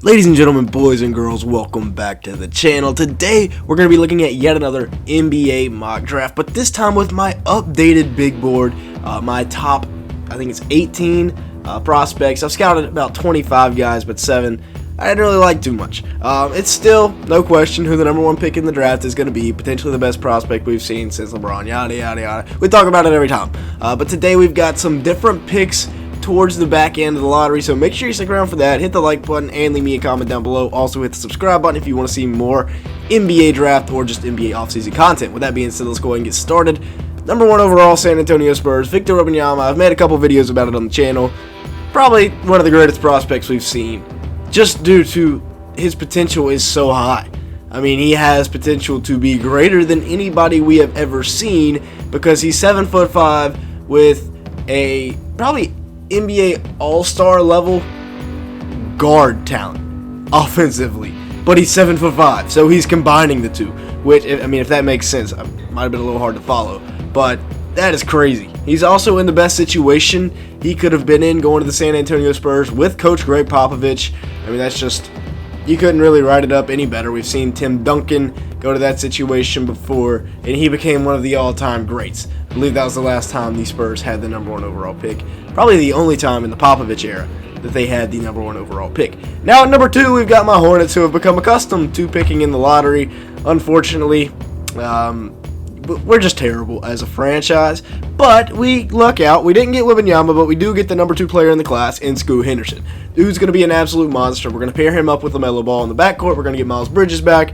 Ladies and gentlemen, boys and girls, welcome back to the channel. Today, we're going to be looking at yet another NBA mock draft, but this time with my updated big board, my top, I think it's 18 prospects. I've scouted about 25 guys, but 7 I didn't really like too much. It's still, no question, who the number 1 pick in the draft is going to be, potentially the best prospect we've seen since LeBron, yada, yada, yada. We talk about it every time. But today, we've got some different picks towards the back end of the lottery, so make sure you stick around for that. Hit the like button and leave me a comment down below. Also hit the subscribe button if you want to see more NBA draft or just NBA offseason content. With that being said, let's go ahead and get started. Number 1 overall, San Antonio Spurs, Victor Wembenyama. I've made a couple videos about it on the channel. Probably one of the greatest prospects we've seen, just due to his potential is so high. I mean, he has potential to be greater than anybody we have ever seen because he's 7'5" with a probably NBA All-Star level guard talent offensively, but he's 7'5", so he's combining the two, which, I mean, if that makes sense, might have been a little hard to follow, but that is crazy. He's also in the best situation he could have been in going to the San Antonio Spurs with Coach Greg Popovich. I mean, that's just, you couldn't really write it up any better. We've seen Tim Duncan go to that situation before, and he became one of the all-time greats. I believe that was the last time the Spurs had the number 1 overall pick. Probably the only time in the Popovich era that they had the number 1 overall pick. Now at number 2, we've got my Hornets, who have become accustomed to picking in the lottery. Unfortunately, we're just terrible as a franchise, but we luck out. We didn't get Wembenyama, but we do get the number 2 player in the class in Scoot Henderson. Dude's going to be an absolute monster. We're going to pair him up with LaMelo Ball in the backcourt. We're going to get Miles Bridges back,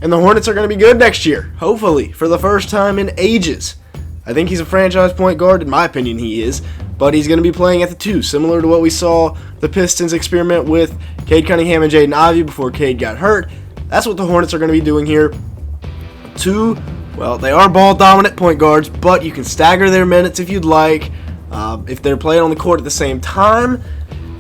and the Hornets are going to be good next year, hopefully, for the first time in ages. I think he's a franchise point guard. In my opinion, he is, but he's going to be playing at the 2, similar to what we saw the Pistons experiment with Cade Cunningham and Jaden Ivey before Cade got hurt. That's what the Hornets are going to be doing here. 2, well, they are ball-dominant point guards, but you can stagger their minutes if you'd like, if they're playing on the court at the same time.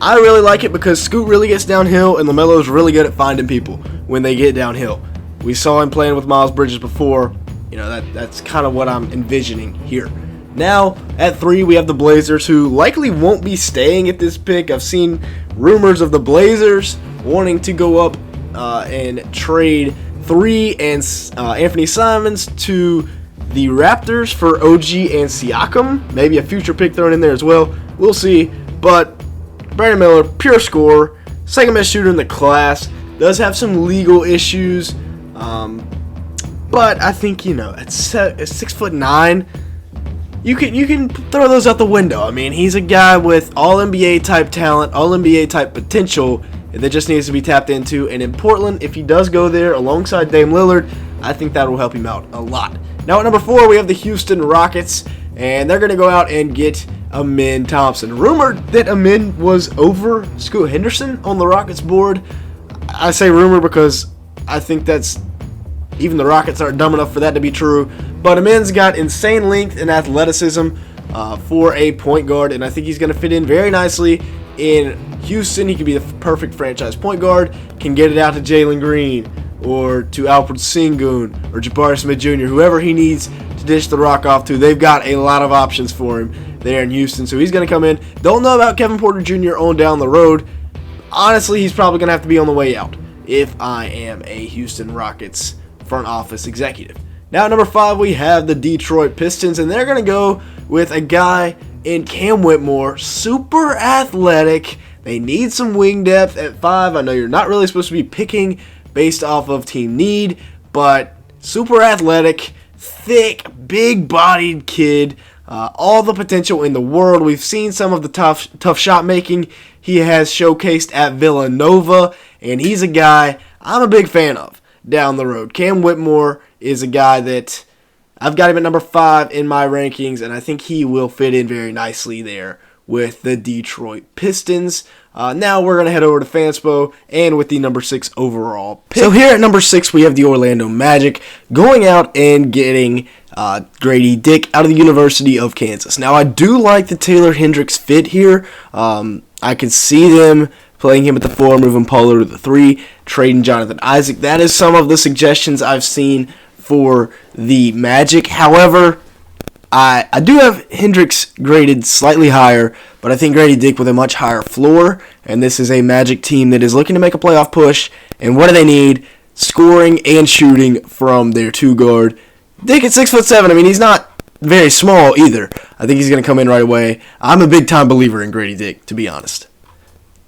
I really like it because Scoot really gets downhill, and LaMelo's really good at finding people when they get downhill. We saw him playing with Miles Bridges before. You know, that's kind of what I'm envisioning here. Now, at 3, we have the Blazers, who likely won't be staying at this pick. I've seen rumors of the Blazers wanting to go up and trade 3 and Anthony Simons to the Raptors for OG and Siakam. Maybe a future pick thrown in there as well. We'll see. But Brandon Miller, pure scorer, second best shooter in the class, does have some legal issues. But I think, you know, at 6'9", you can throw those out the window. I mean, he's a guy with all NBA type talent, all NBA type potential that just needs to be tapped into. And in Portland, if he does go there alongside Dame Lillard, I think that will help him out a lot. Now at number 4, we have the Houston Rockets, and they're going to go out and get Amin Thompson. Rumored that Amin was over Scoot Henderson on the Rockets board. I say rumor because I think that's, even the Rockets aren't dumb enough for that to be true. But Amin's got insane length and athleticism for a point guard, and I think he's going to fit in very nicely in Houston. He could be the perfect franchise point guard, can get it out to Jalen Green or to Alfred Sengun or Jabari Smith Jr., whoever he needs to dish the rock off to. They've got a lot of options for him there in Houston, so he's going to come in. Don't know about Kevin Porter Jr. on down the road. Honestly, he's probably going to have to be on the way out if I am a Houston Rockets front office executive. Now at number 5, we have the Detroit Pistons, and they're going to go with a guy in Cam Whitmore, super athletic. They need some wing depth at 5. I know you're not really supposed to be picking based off of team need, but super athletic, thick, big-bodied kid, all the potential in the world. We've seen some of the tough shot making he has showcased at Villanova, and he's a guy I'm a big fan of down the road. Cam Whitmore is a guy that I've got him at number 5 in my rankings, and I think he will fit in very nicely there with the Detroit Pistons. Now we're going to head over to Fanspo and with the number 6 overall pick. So here at number 6, we have the Orlando Magic going out and getting Grady Dick out of the University of Kansas. Now I do like the Taylor Hendricks fit here. I can see them playing him at the 4, moving Paulo to the 3, trading Jonathan Isaac. That is some of the suggestions I've seen for the Magic. However, I do have Hendricks graded slightly higher, but I think Grady Dick with a much higher floor, and this is a Magic team that is looking to make a playoff push, and what do they need? Scoring and shooting from their two guard. Dick at 6'7", I mean, he's not very small either. I think he's going to come in right away. I'm a big-time believer in Grady Dick, to be honest.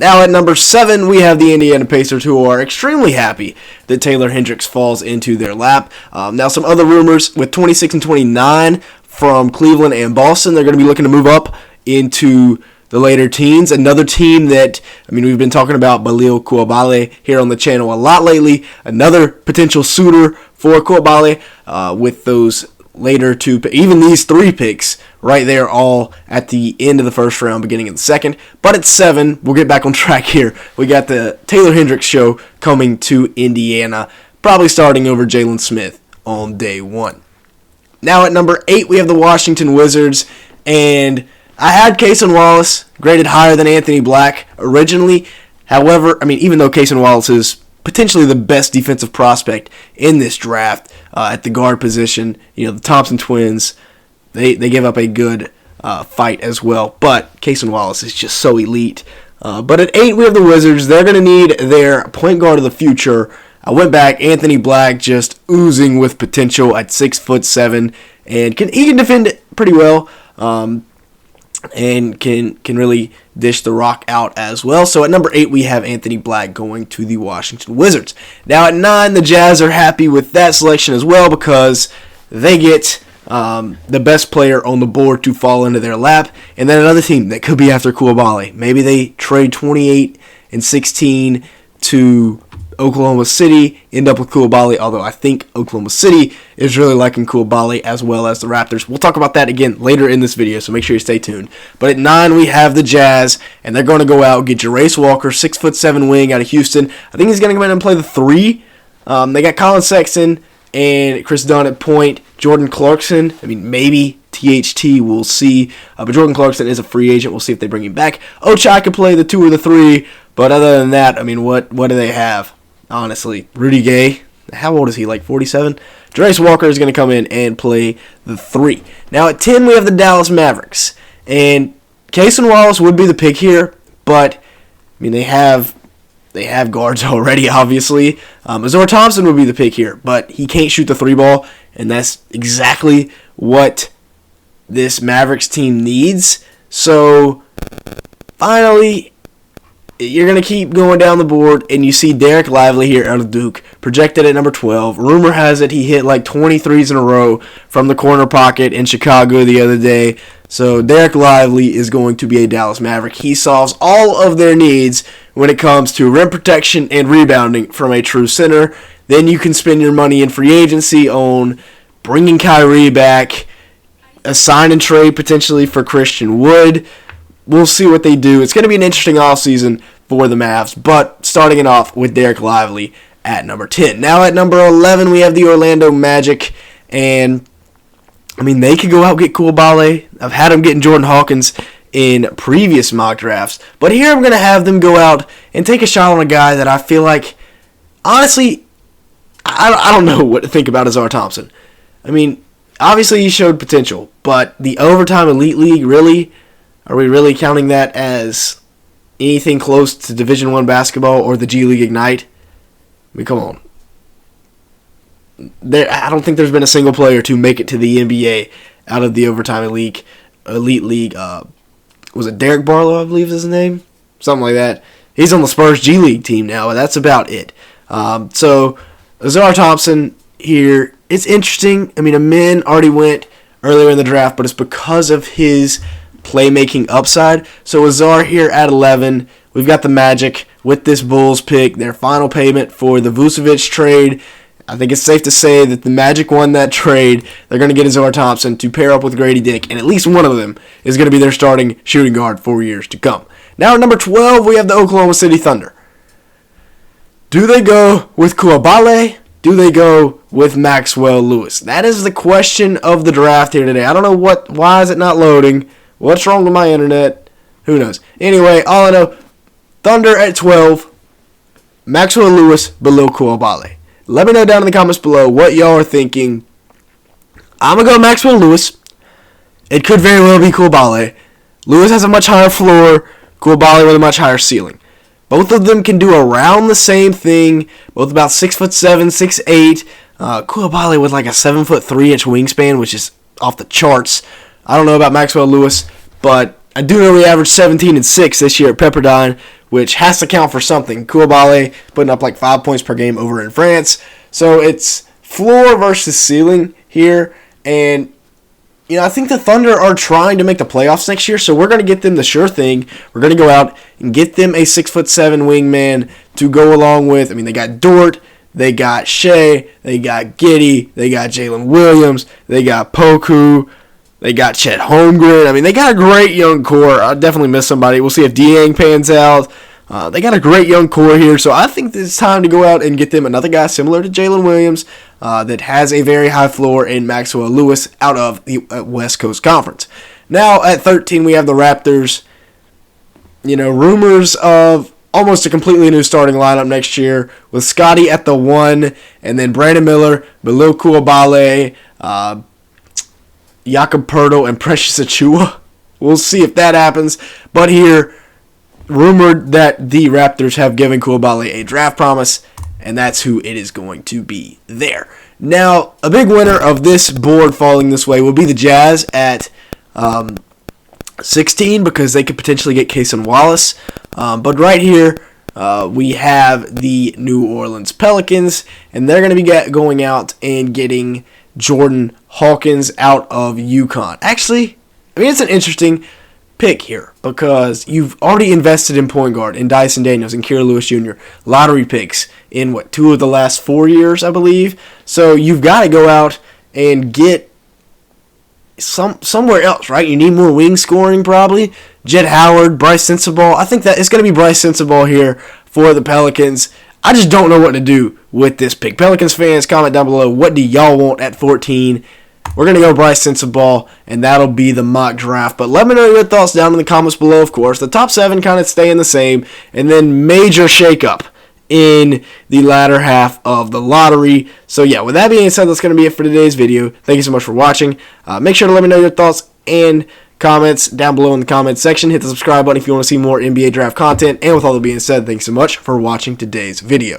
Now at number 7, we have the Indiana Pacers, who are extremely happy that Taylor Hendricks falls into their lap. Now some other rumors with 26 and 29 from Cleveland and Boston. They're going to be looking to move up into the later teens. Another team that, I mean, we've been talking about Balil Coulibaly here on the channel a lot lately. Another potential suitor for Coulibaly with those later two, even these 3 picks right there, all at the end of the first round, beginning of the second. But at 7, we'll get back on track here. We got the Taylor Hendricks show coming to Indiana, probably starting over Jalen Smith on day 1. Now at number 8, we have the Washington Wizards, and I had Cason Wallace graded higher than Anthony Black originally. However, I mean, even though Cason Wallace is potentially the best defensive prospect in this draft at the guard position, you know, the Thompson twins, they give up a good fight as well. But Cason Wallace is just so elite. But at 8, we have the Wizards. They're going to need their point guard of the future. I went back, Anthony Black, just oozing with potential at 6'7", and he can defend it pretty well. And can really dish the rock out as well. So at number 8, we have Anthony Black going to the Washington Wizards. Now at 9, the Jazz are happy with that selection as well because they get the best player on the board to fall into their lap. And then another team that could be after Coulibaly. Maybe they trade 28 and 16 to Oklahoma City, end up with Coulibaly, although I think Oklahoma City is really liking Coulibaly as well as the Raptors. We'll talk about that again later in this video, so make sure you stay tuned. But at 9, we have the Jazz, and they're going to go out and get Jarace Walker, 6'7" wing out of Houston. I think he's going to come in and play the 3. They got Colin Sexton and Chris Dunn at point. Jordan Clarkson, I mean, maybe THT, we'll see. But Jordan Clarkson is a free agent. We'll see if they bring him back. Ochai could play the 2 or the 3, but other than that, I mean, what do they have? Honestly, Rudy Gay, how old is he, like 47? Jarace Walker is going to come in and play the 3. Now at 10, we have the Dallas Mavericks. And Cason Wallace would be the pick here, but, I mean, they have guards already, obviously. Azor Thompson would be the pick here, but he can't shoot the 3 ball, and that's exactly what this Mavericks team needs. So, finally, you're going to keep going down the board, and you see Derek Lively here out of Duke, projected at number 12. Rumor has it he hit like 23s in a row from the corner pocket in Chicago the other day. So Derek Lively is going to be a Dallas Maverick. He solves all of their needs when it comes to rim protection and rebounding from a true center. Then you can spend your money in free agency on bringing Kyrie back, a sign and trade potentially for Christian Wood. We'll see what they do. It's going to be an interesting offseason for the Mavs, but starting it off with Derek Lively at number 10. Now at number 11, we have the Orlando Magic, and, I mean, they could go out and get Coulibaly. I've had them getting Jordan Hawkins in previous mock drafts, but here I'm going to have them go out and take a shot on a guy that I feel like, honestly, I don't know what to think about Azar Thompson. I mean, obviously he showed potential, but the Overtime Elite League, really? Are we really counting that as anything close to Division I basketball or the G League Ignite? I mean, come on. I don't think there's been a single player to make it to the NBA out of the Overtime Elite League. Was it Derek Barlow, I believe is his name? Something like that. He's on the Spurs G League team now, and that's about it. So, Azar Thompson here, it's interesting. I mean, Amin already went earlier in the draft, but it's because of his playmaking upside. So Azar here at 11. We've got the Magic with this Bulls pick, their final payment for the Vucevic trade. I think it's safe to say that the Magic won that trade. They're going to get Azar Thompson to pair up with Grady Dick, and at least one of them is going to be their starting shooting guard for years to come. Now at number 12, we have the Oklahoma City Thunder. Do they go with Coulibaly? Do they go with Maxwell Lewis? That is the question of the draft here today. I don't know why is it not loading? What's wrong with my internet? Who knows? Anyway, all I know, Thunder at 12, Maxwell Lewis below Coulibaly. Let me know down in the comments below what y'all are thinking. I'm going to go Maxwell Lewis. It could very well be Koulibaly. Lewis has a much higher floor, Koulibaly with a much higher ceiling. Both of them can do around the same thing, both about 6'7", 6'8". Koulibaly with like a 7'3" wingspan, which is off the charts. I don't know about Maxwell Lewis, but I do know he averaged 17 and 6 this year at Pepperdine, which has to count for something. Koulibaly putting up like 5 points per game over in France. So it's floor versus ceiling here, and I think the Thunder are trying to make the playoffs next year, so we're going to get them the sure thing. We're going to go out and get them a 6'7" wingman to go along with. They got Dort, they got Shea, they got Giddey, they got Jalen Williams, they got Poku, they got Chet Holmgren. They got a great young core. I definitely miss somebody. We'll see if Dieng pans out. They got a great young core here, so I think it's time to go out and get them another guy similar to Jalen Williams that has a very high floor in Maxwell Lewis out of the West Coast Conference. Now at 13, we have the Raptors. Rumors of almost a completely new starting lineup next year with Scotty at the 1, and then Brandon Miller, Bilal Koulibaly, Jakob Poeltl, and Precious Achiuwa. We'll see if that happens, but here, rumored that the Raptors have given Koulibaly a draft promise, and that's who it is going to be there. Now, a big winner of this board falling this way will be the Jazz at 16 because they could potentially get Cason Wallace. But right here, we have the New Orleans Pelicans, and they're going to be going out and getting Jordan Hawkins out of UConn. Actually, it's an interesting pick here because you've already invested in point guard in Dyson Daniels and Kira Lewis Jr. Lottery picks in 2 of the last 4 years, I believe. So you've got to go out and get somewhere else, right? You need more wing scoring probably. Jett Howard, Bryce Sensabaugh. I think that it's going to be Bryce Sensabaugh here for the Pelicans. I just don't know what to do with this pick. Pelicans fans, comment down below. What do y'all want at 14? We're going to go Bryce Sensabaugh, and that'll be the mock draft. But let me know your thoughts down in the comments below, of course. The top 7 kind of staying the same, and then major shakeup in the latter half of the lottery. So yeah, with that being said, that's going to be it for today's video. Thank you so much for watching. Make sure to let me know your thoughts and comments down below in the comments section. Hit the subscribe button if you want to see more NBA draft content. And with all that being said, thanks so much for watching today's video.